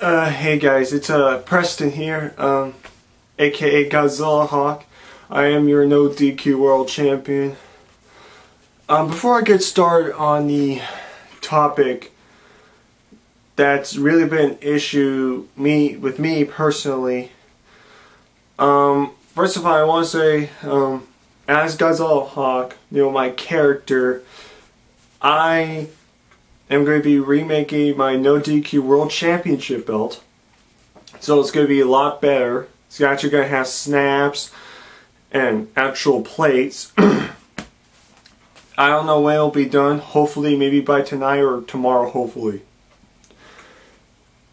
Hey guys, it's Preston here, aka Godzilla Hawk. I am your no DQ World Champion. Before I get started on the topic that's really been an issue with me personally, first of all, I want to say, as Godzilla Hawk, my character, I am going to be remaking my No DQ World Championship belt. So it's going to be a lot better. It's actually going to have snaps and actual plates. I don't know when it'll be done. Hopefully maybe by tonight or tomorrow, hopefully.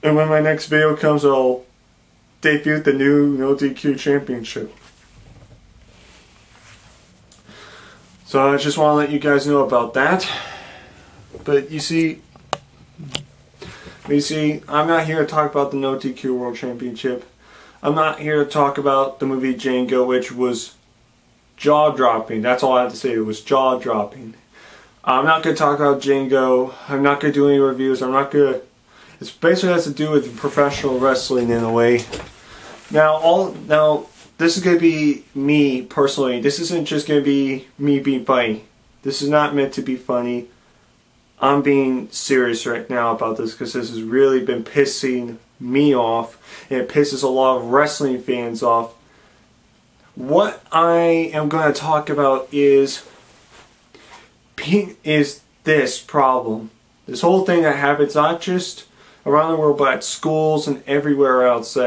And when my next video comes, I'll debut the new No DQ Championship. So I just want to let you guys know about that. But you see, I'm not here to talk about the No DQ World Championship. I'm not here to talk about the movie Django, which was jaw-dropping. That's all I have to say. It was jaw-dropping. I'm not going to talk about Django. I'm not going to do any reviews. It basically has to do with professional wrestling in a way. Now this is going to be me personally. This isn't just going to be me being funny. This is not meant to be funny. I'm being serious right now about this because this has really been pissing me off, and it pisses a lot of wrestling fans off. What I am going to talk about is this problem. This whole thing that happens not just around the world but at schools and everywhere else.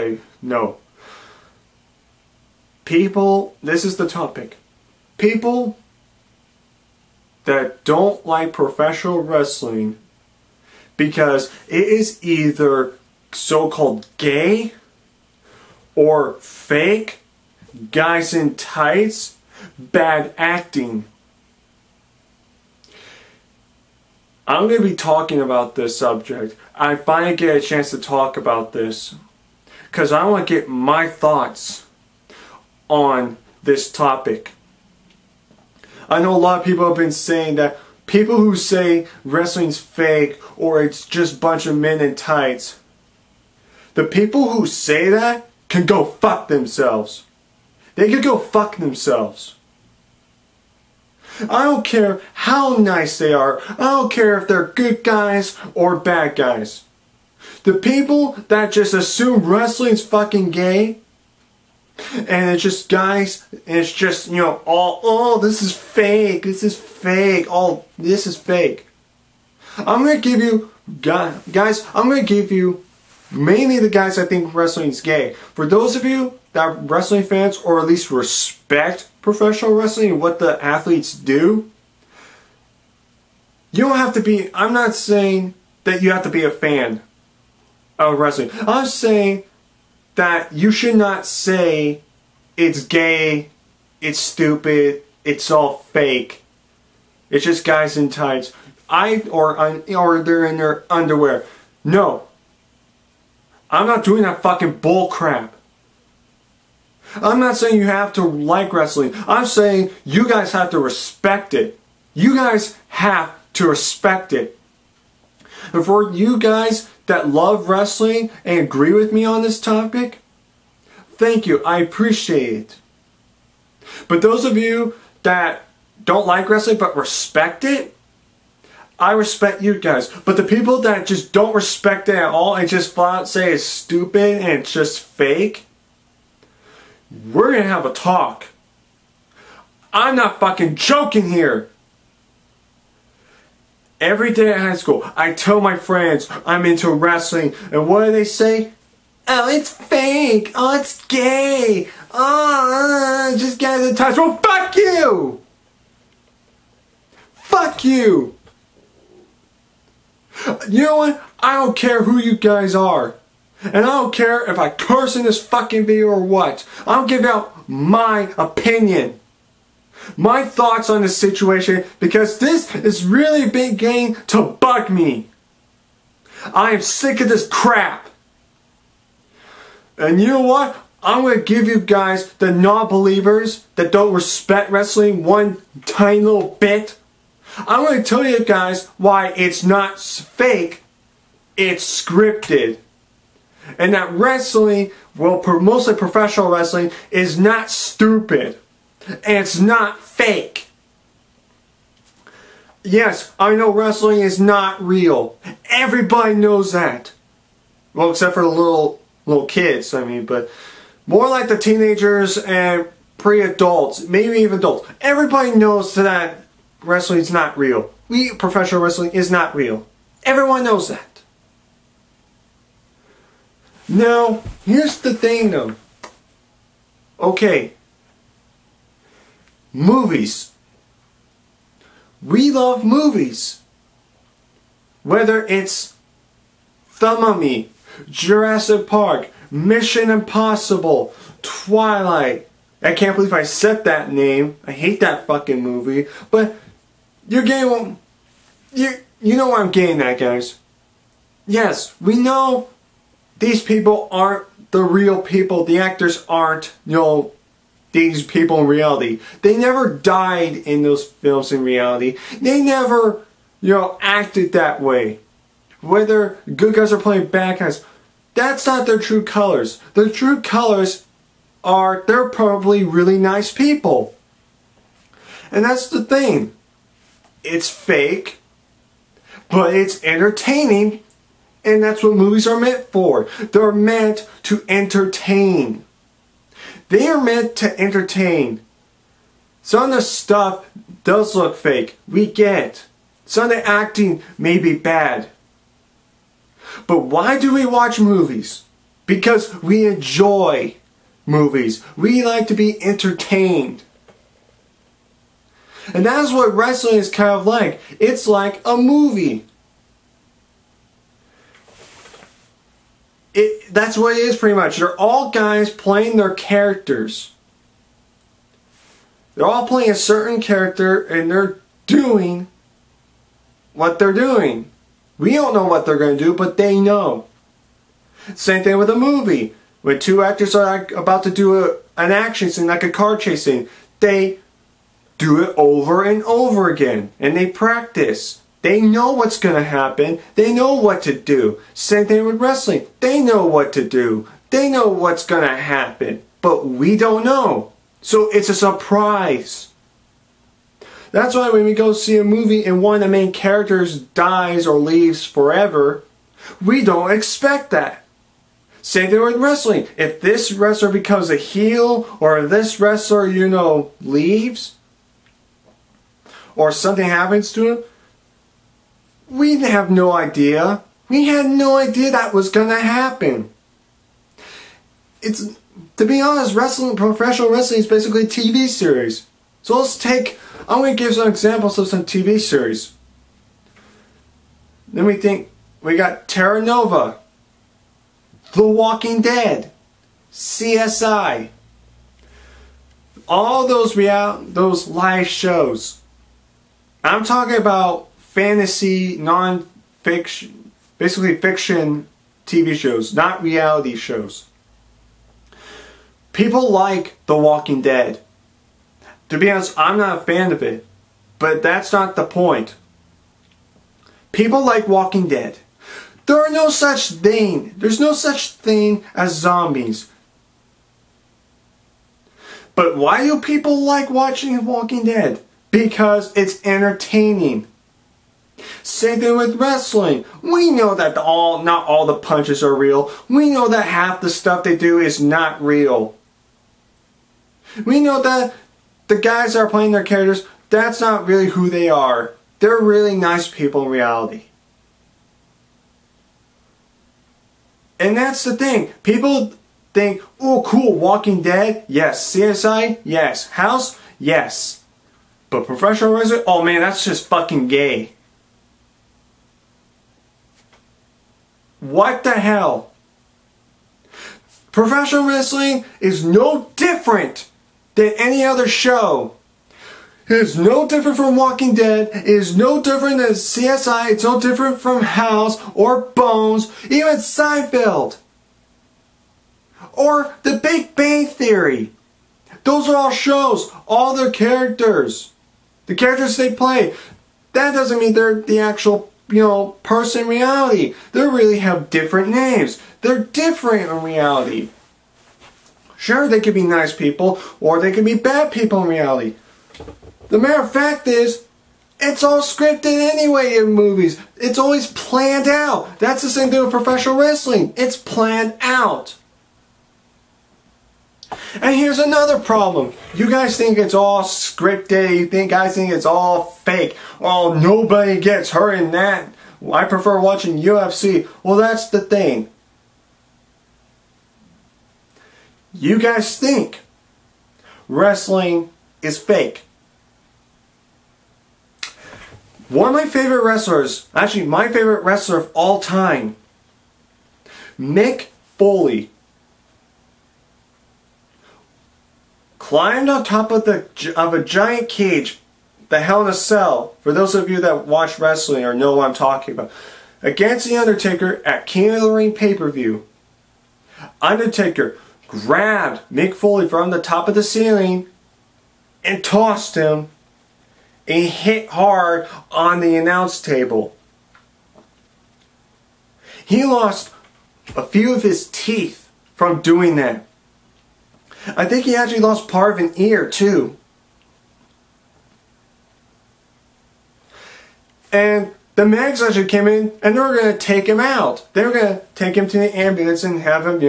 No. People, this is the topic. People that don't like professional wrestling because it is either so-called gay or fake, guys in tights, bad acting. I'm going to be talking about this subject. I finally get a chance to talk about this because I want to get my thoughts on this topic. I know a lot of people have been saying that people who say wrestling's fake or it's just a bunch of men in tights, the people who say that can go fuck themselves. They can go fuck themselves. I don't care how nice they are. I don't care if they're good guys or bad guys. The people that just assume wrestling's fucking gay, and it's just guys, and it's just, oh, this is fake, this is fake, oh, this is fake. I'm going to give you, guys, I'm going to give you mainly the guys that think wrestling's gay. For those of you that are wrestling fans, or at least respect professional wrestling and what the athletes do, you don't have to be, I'm not saying that you have to be a fan of wrestling. I'm saying that you should not say it's gay, it's stupid, it's all fake, it's just guys in tights, or they're in their underwear. No, I'm not doing that fucking bull crap. I'm not saying you have to like wrestling. I'm saying you guys have to respect it. You guys have to respect it. And for you guys that love wrestling and agree with me on this topic, thank you. I appreciate it. But those of you that don't like wrestling but respect it, I respect you guys. But the people that just don't respect it at all and just flat out say it's stupid and it's just fake, we're gonna have a talk. I'm not fucking joking here. Every day at high school, I tell my friends I'm into wrestling, and what do they say? Oh, it's fake. Oh, it's gay. Oh, just guys in tights. Well, fuck you. Fuck you. You know what? I don't care who you guys are. And I don't care if I curse in this fucking video or what. I'm giving out my opinion. My thoughts on this situation, because this is really beginning to bug me. I am sick of this crap. And you know what? I'm going to give you guys, the non-believers that don't respect wrestling one tiny little bit, I'm going to tell you guys why it's not fake, it's scripted. And that wrestling, well, mostly professional wrestling, is not stupid. And it's not fake. Yes, I know wrestling is not real. Everybody knows that. Well, except for the little kids, I mean, but more like the teenagers and pre-adults, maybe even adults. Everybody knows that wrestling is not real. Professional wrestling is not real. Everyone knows that. Now, here's the thing though. Okay. Movies. We love movies. Whether it's The Mummy, Jurassic Park, Mission Impossible, Twilight. I can't believe I said that name. I hate that fucking movie. But you're getting, you know what I'm getting at, guys. Yes, we know these people aren't the real people. The actors aren't, these people in reality. They never died in those films in reality. They never, acted that way. Whether good guys are playing bad guys, that's not their true colors. Their true colors are, they're probably really nice people. And that's the thing. It's fake, but it's entertaining, and that's what movies are meant for. They're meant to entertain. They are meant to entertain. Some of the stuff does look fake. We get it. Some of the acting may be bad. But why do we watch movies? Because we enjoy movies. We like to be entertained. And that's what wrestling is kind of like. It's like a movie. That's what it is pretty much. They're all guys playing their characters. They're all playing a certain character and they're doing what they're doing. We don't know what they're going to do, but they know. Same thing with a movie. When two actors are about to do an action scene, like a car chase scene, they do it over and over again. And they practice. They know what's going to happen. They know what to do. Same thing with wrestling. They know what to do. They know what's going to happen. But we don't know. So it's a surprise. That's why when we go see a movie and one of the main characters dies or leaves forever, we don't expect that. Same thing with wrestling. If this wrestler becomes a heel, or if this wrestler, leaves, or something happens to him, we have no idea. We had no idea that was going to happen. To be honest, professional wrestling is basically a TV series. So I'm going to give some examples of some TV series. Then we got Terra Nova, The Walking Dead, CSI. All those live shows. I'm talking about fantasy, non-fiction, basically fiction TV shows, not reality shows. People like The Walking Dead. To be honest, I'm not a fan of it, but that's not the point. People like Walking Dead. There's no such thing as zombies. But why do people like watching Walking Dead? Because it's entertaining. Same thing with wrestling. We know that not all the punches are real. We know that half the stuff they do is not real. We know that the guys that are playing their characters, that's not really who they are. They're really nice people in reality. And that's the thing. People think, oh cool, Walking Dead? Yes. CSI? Yes. House? Yes. But professional wrestling? Oh man, that's just fucking gay. What the hell? Professional wrestling is no different than any other show. It is no different from Walking Dead. It is no different than CSI. It's no different from House or Bones, even Seinfeld. Or The Big Bang Theory. Those are all shows. All their characters. The characters they play. That doesn't mean they're the actual person in reality. They really have different names. They're different in reality. Sure, they could be nice people, or they could be bad people in reality. The matter of fact is, it's all scripted anyway in movies. It's always planned out. That's the same thing with professional wrestling. It's planned out. And here's another problem. You guys think it's all scripted. You guys think it's all fake. Oh, nobody gets hurt in that. I prefer watching UFC. Well, that's the thing. You guys think wrestling is fake. One of my favorite wrestlers, actually my favorite wrestler of all time, Mick Foley, climbed on top of a giant cage, the Hell in a Cell, for those of you that watch wrestling or know what I'm talking about, against The Undertaker at King of the Ring pay-per-view. Undertaker grabbed Mick Foley from the top of the ceiling and tossed him, and he hit hard on the announce table. He lost a few of his teeth from doing that. I think he actually lost part of an ear too. And the medics actually came in and they were going to take him out. They were going to take him to the ambulance and have him,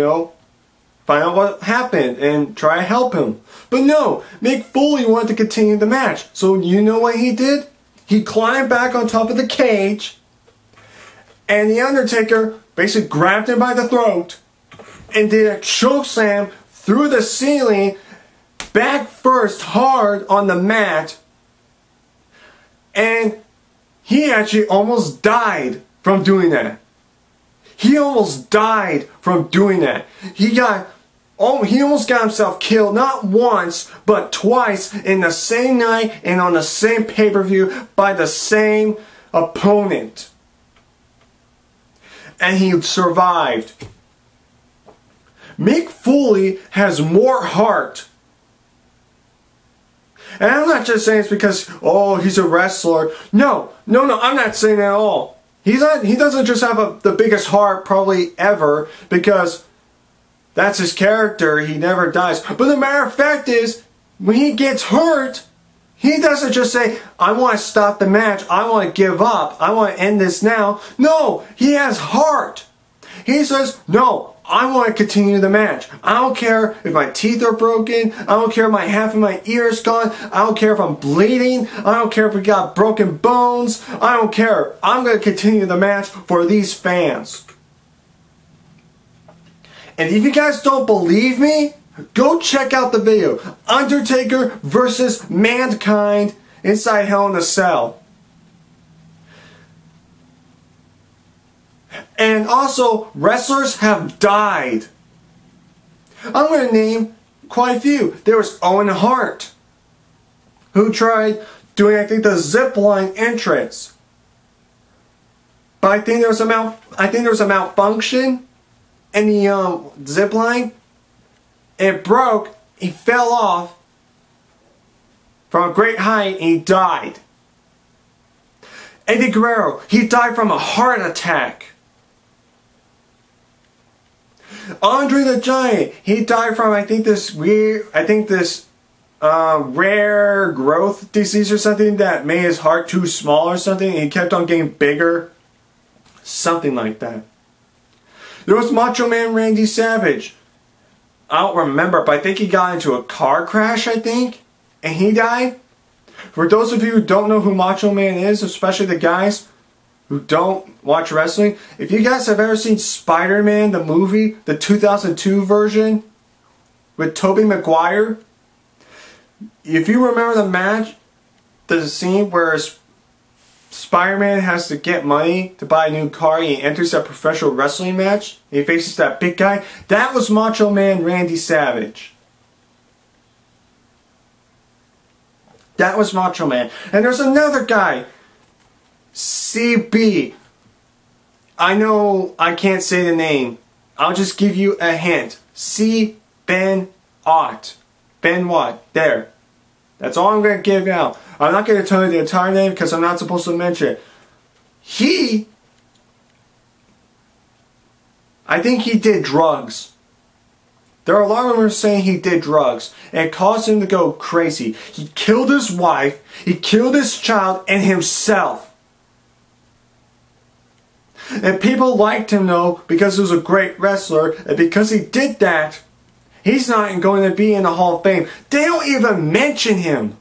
find out what happened and try to help him. But no, Mick Foley wanted to continue the match. So you know what he did? He climbed back on top of the cage, and The Undertaker basically grabbed him by the throat and did a choke slam through the ceiling, back first hard on the mat, and he actually almost died from doing that. He almost died from doing that. He almost got himself killed not once, but twice in the same night and on the same pay-per-view by the same opponent. And he survived. Mick Foley has more heart. And I'm not just saying it's because, oh, he's a wrestler. No, I'm not saying that at all. He doesn't just have the biggest heart probably ever, because that's his character. He never dies. But the matter of fact is, when he gets hurt, he doesn't just say, I want to stop the match. I want to give up. I want to end this now. No, he has heart. He says, no, I want to continue the match. I don't care if my teeth are broken. I don't care if half of my ear is gone. I don't care if I'm bleeding. I don't care if we got broken bones. I don't care. I'm going to continue the match for these fans. And if you guys don't believe me, go check out the video. Undertaker versus Mankind inside Hell in a Cell. And also, wrestlers have died. I'm going to name quite a few. There was Owen Hart, who tried doing, I think, the zip line entrance. But I think there was a malfunction in the zip line. It broke. He fell off from a great height and he died. Eddie Guerrero, he died from a heart attack. Andre the Giant, he died from, this rare growth disease or something that made his heart too small or something, and he kept on getting bigger. Something like that. There was Macho Man Randy Savage. I don't remember, but I think he got into a car crash, and he died. For those of you who don't know who Macho Man is, especially the guys who don't watch wrestling, if you guys have ever seen Spider-Man, the movie, the 2002 version with Tobey Maguire, if you remember the match, the scene where Spider-Man has to get money to buy a new car and he enters that professional wrestling match, and he faces that big guy, that was Macho Man Randy Savage. That was Macho Man. And there's another guy, CB. I know I can't say the name. I'll just give you a hint. C. Ben Ott. Ben Watt. There. That's all I'm going to give out. I'm not going to tell you the entire name because I'm not supposed to mention it. I think he did drugs. There are a lot of rumors saying he did drugs, and it caused him to go crazy. He killed his wife, he killed his child, and himself. And people liked him though because he was a great wrestler, and because he did that, he's not going to be in the Hall of Fame. They don't even mention him.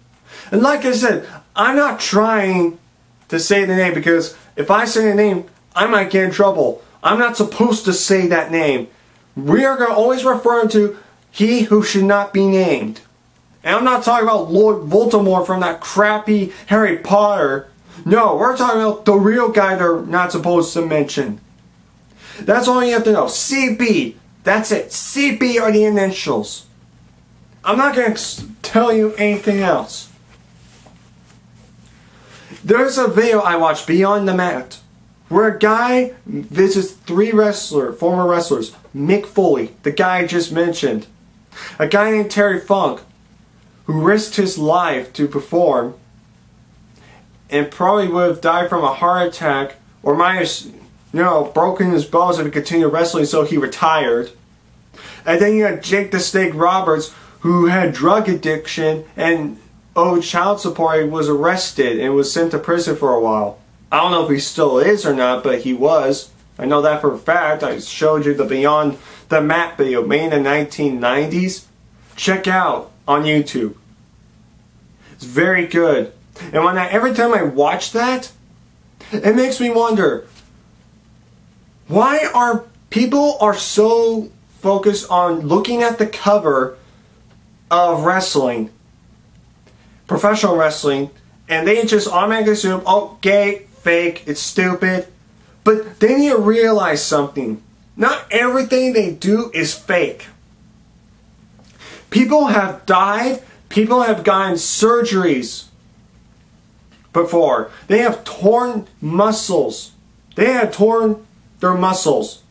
And like I said, I'm not trying to say the name because if I say the name, I might get in trouble. I'm not supposed to say that name. We are going to always refer to he who should not be named. And I'm not talking about Lord Voldemort from that crappy Harry Potter. No, we're talking about the real guy they're not supposed to mention. That's all you have to know. CB. That's it. CB are the initials. I'm not going to tell you anything else. There's a video I watched, Beyond the Mat, where a guy visits former wrestlers. Mick Foley, the guy I just mentioned. A guy named Terry Funk, who risked his life to perform, and probably would have died from a heart attack, or might have, broken his bones if he continued wrestling, so he retired. And then you had Jake the Snake Roberts, who had drug addiction and owed child support. He was arrested and was sent to prison for a while. I don't know if he still is or not, but he was. I know that for a fact. I showed you the Beyond the Mat video made in the 1990s. Check out on YouTube. It's very good. And every time I watch that, it makes me wonder, why are people so focused on looking at the cover of wrestling, professional wrestling, and they just automatically assume, oh, gay, fake, it's stupid. But they need to realize something. Not everything they do is fake. People have died. People have gotten surgeries before. They have torn muscles. They have torn their muscles.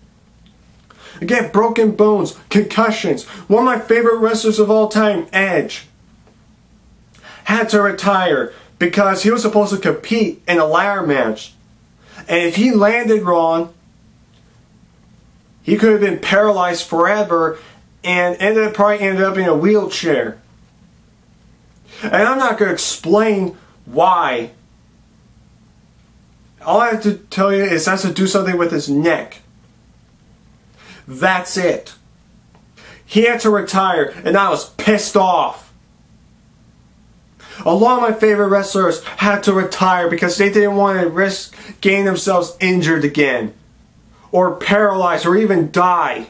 Again, broken bones, concussions. One of my favorite wrestlers of all time, Edge, had to retire because he was supposed to compete in a ladder match. And if he landed wrong, he could have been paralyzed forever and probably ended up in a wheelchair. And I'm not going to explain why. All I have to tell you is has to do something with his neck. That's it. He had to retire, and I was pissed off. A lot of my favorite wrestlers had to retire because they didn't want to risk getting themselves injured again, or paralyzed, or even die.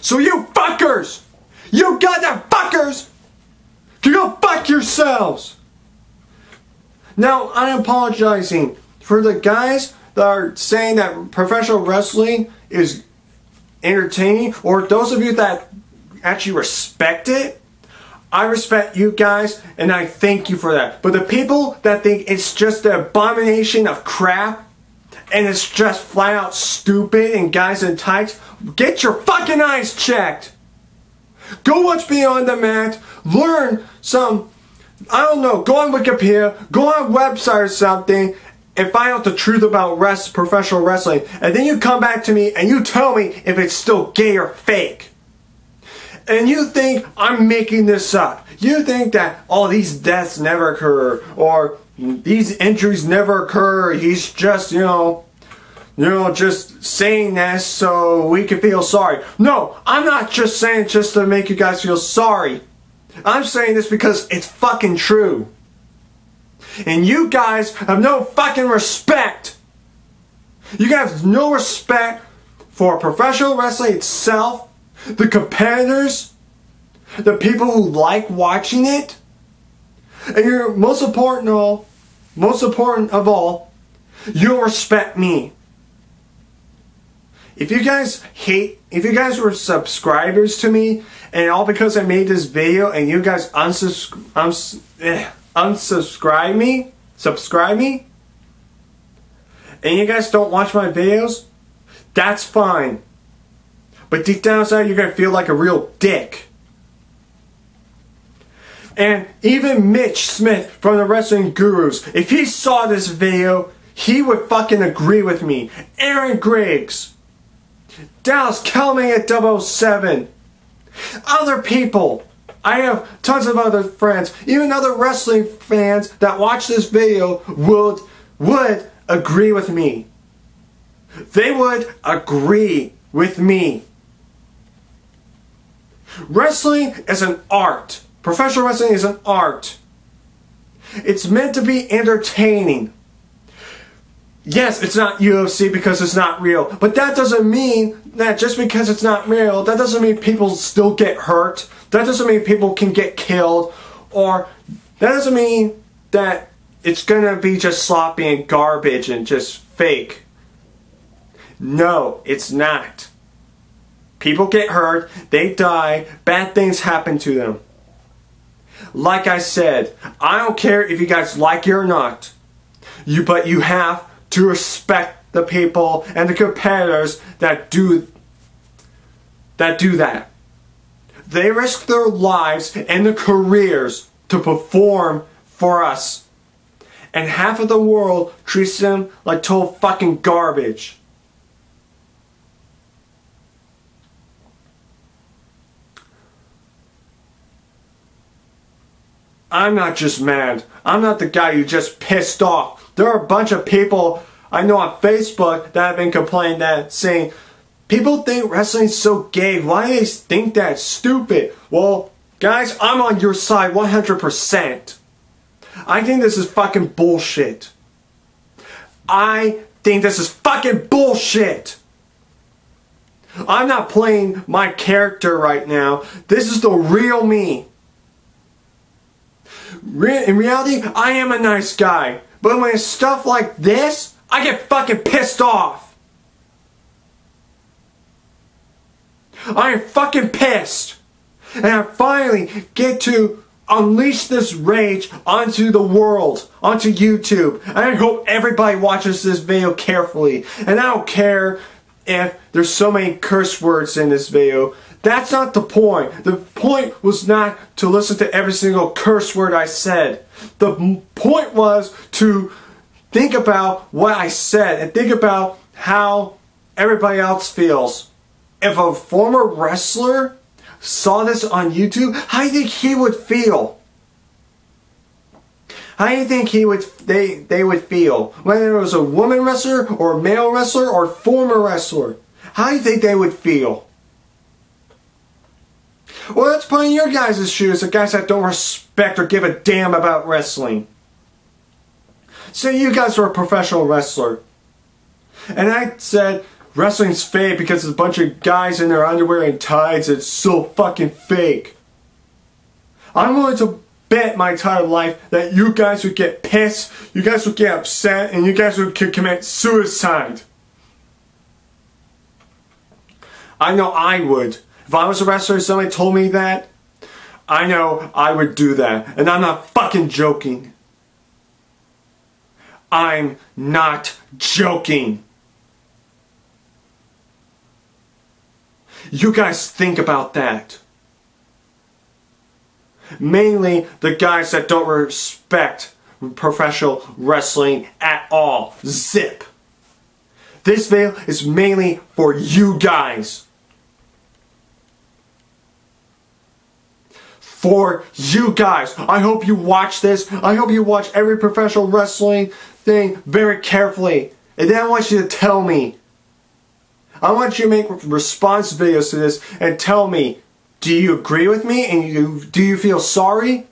So you fuckers! You goddamn fuckers! Go fuck yourselves! Now, I'm apologizing for the guys that are saying that professional wrestling is entertaining, or those of you that actually respect it. I respect you guys, and I thank you for that. But the people that think it's just an abomination of crap, and it's just flat out stupid and guys in tights, get your fucking eyes checked! Go watch Beyond the Mat, learn some, I don't know, go on Wikipedia, go on a website or something, and find out the truth about professional wrestling. And then you come back to me and you tell me if it's still gay or fake. And you think I'm making this up. You think that, oh, these deaths never occur, or these injuries never occur. He's just, just saying this so we can feel sorry. No, I'm not just saying it just to make you guys feel sorry. I'm saying this because it's fucking true. And you guys have no fucking respect. You guys have no respect for professional wrestling itself, the competitors, the people who like watching it, and you're most important of all, you don't respect me. If you guys were subscribers to me, and all because I made this video, and you guys subscribe me, and you guys don't watch my videos, that's fine. But deep down inside, you're gonna feel like a real dick. And even Mitch Smith from the Wrestling Gurus, if he saw this video, he would fucking agree with me. Aaron Griggs, Dallas Kelman at 007, other people. I have tons of other friends, even other wrestling fans that watch this video would agree with me. They would agree with me. Wrestling is an art. Professional wrestling is an art. It's meant to be entertaining. Yes, it's not UFC because it's not real, but that doesn't mean that just because it's not real, that doesn't mean people still get hurt. That doesn't mean people can get killed, or that doesn't mean that it's gonna be just sloppy and garbage and just fake. No, it's not. People get hurt, they die, bad things happen to them. Like I said, I don't care if you guys like it or not, but you have to respect the people and the competitors that do that. They risk their lives and their careers to perform for us. And half of the world treats them like total fucking garbage. I'm not just mad. I'm not the guy who just pissed off. There are a bunch of people I know on Facebook that have been complaining that, saying, people think wrestling's so gay. Why do they think that's stupid? Well, guys, I'm on your side 100%. I think this is fucking bullshit. I think this is fucking bullshit. I'm not playing my character right now. This is the real me. In reality, I am a nice guy. But when it's stuff like this, I get fucking pissed off. I am fucking pissed. And I finally get to unleash this rage onto the world, onto YouTube. And I hope everybody watches this video carefully. And I don't care if there's so many curse words in this video. That's not the point. The point was not to listen to every single curse word I said. The point was to think about what I said and think about how everybody else feels. If a former wrestler saw this on YouTube, how do you think he would feel? How do you think they would feel? Whether it was a woman wrestler or a male wrestler or former wrestler. How do you think they would feel? Well, let's put in your guys' shoes, the guys that don't respect or give a damn about wrestling. Say you guys are a professional wrestler. And I said wrestling's fake because it's a bunch of guys in their underwear and tights. It's so fucking fake. I'm willing to bet my entire life that you guys would get pissed, you guys would get upset, and you guys would commit suicide. I know I would. If I was a wrestler and somebody told me that, I know I would do that. And I'm not fucking joking. I'm not joking. You guys think about that. Mainly the guys that don't respect professional wrestling at all. Zip. This video is mainly for you guys. For you guys. I hope you watch this. I hope you watch every professional wrestling thing very carefully. And then I want you to tell me. I want you to make response videos to this and tell me, do you agree with me and do you feel sorry?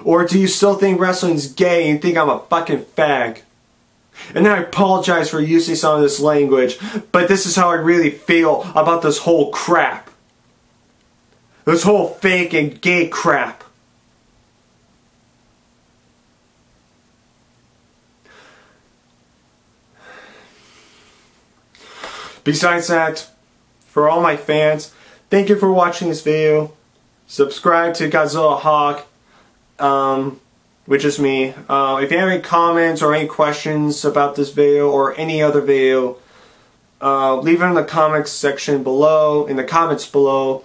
Or do you still think wrestling's gay and you think I'm a fucking fag? And I apologize for using some of this language, but this is how I really feel about this whole crap. This whole fake and gay crap. Besides that, for all my fans, thank you for watching this video. Subscribe to Godzilla Hawk, which is me. If you have any comments or any questions about this video or any other video, leave it in the comments section below, in the comments below.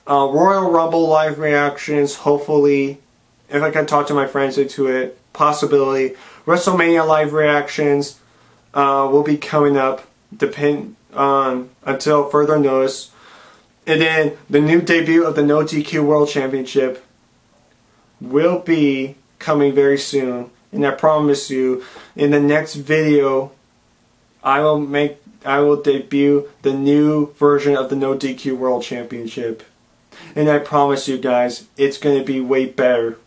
Royal Rumble live reactions, hopefully if I can talk to my friends into it, possibility. WrestleMania live reactions will be coming up until further notice. And then the new debut of the No DQ World Championship will be coming very soon. And I promise you, in the next video, I will debut the new version of the No DQ World Championship. And I promise you guys, it's going to be way better.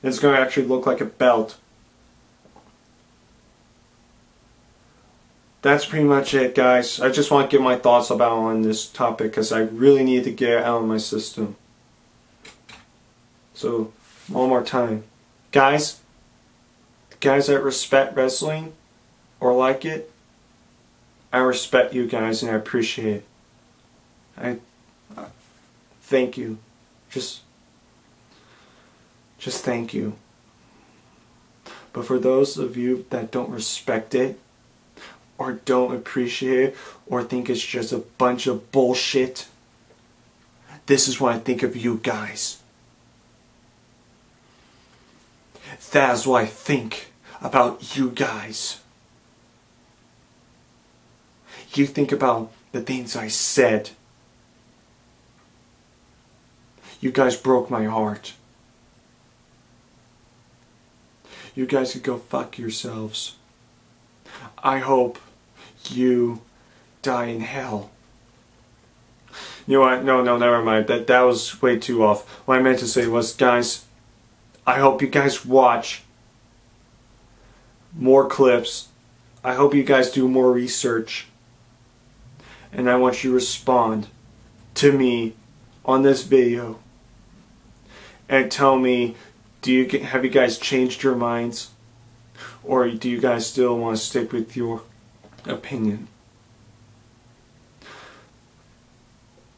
It's going to actually look like a belt. That's pretty much it, guys. I just want to get my thoughts on this topic because I really need to get it out of my system. So, one more time. Guys, the guys that respect wrestling or like it, I respect you guys and I appreciate it. Thank you. Just thank you. But for those of you that don't respect it, or don't appreciate it, or think it's just a bunch of bullshit, this is what I think of you guys. That is what I think about you guys. You think about the things I said. You guys broke my heart. You guys could go fuck yourselves. I hope you die in hell. You know what? No, never mind. That was way too off. What I meant to say was, guys, I hope you guys watch more clips. I hope you guys do more research. And I want you to respond to me on this video and tell me, have you guys changed your minds? Or do you guys still want to stick with your opinion?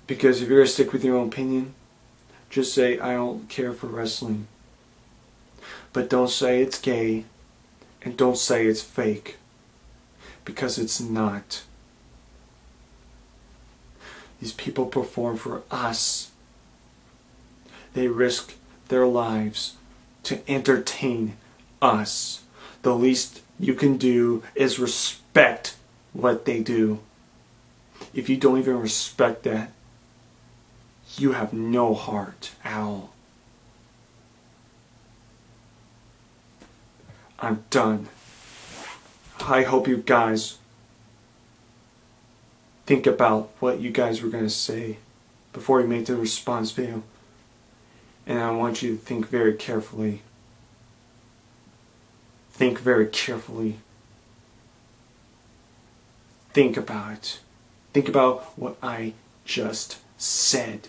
Because if you're going to stick with your own opinion, just say, I don't care for wrestling. But don't say it's gay, and don't say it's fake. Because it's not. These people perform for us. They risk their lives to entertain us. The least you can do is respect what they do. If you don't even respect that, you have no heart at all. I'm done. I hope you guys think about what you guys were going to say before you make the response video. And I want you to think very carefully. Think very carefully. Think about it. Think about what I just said.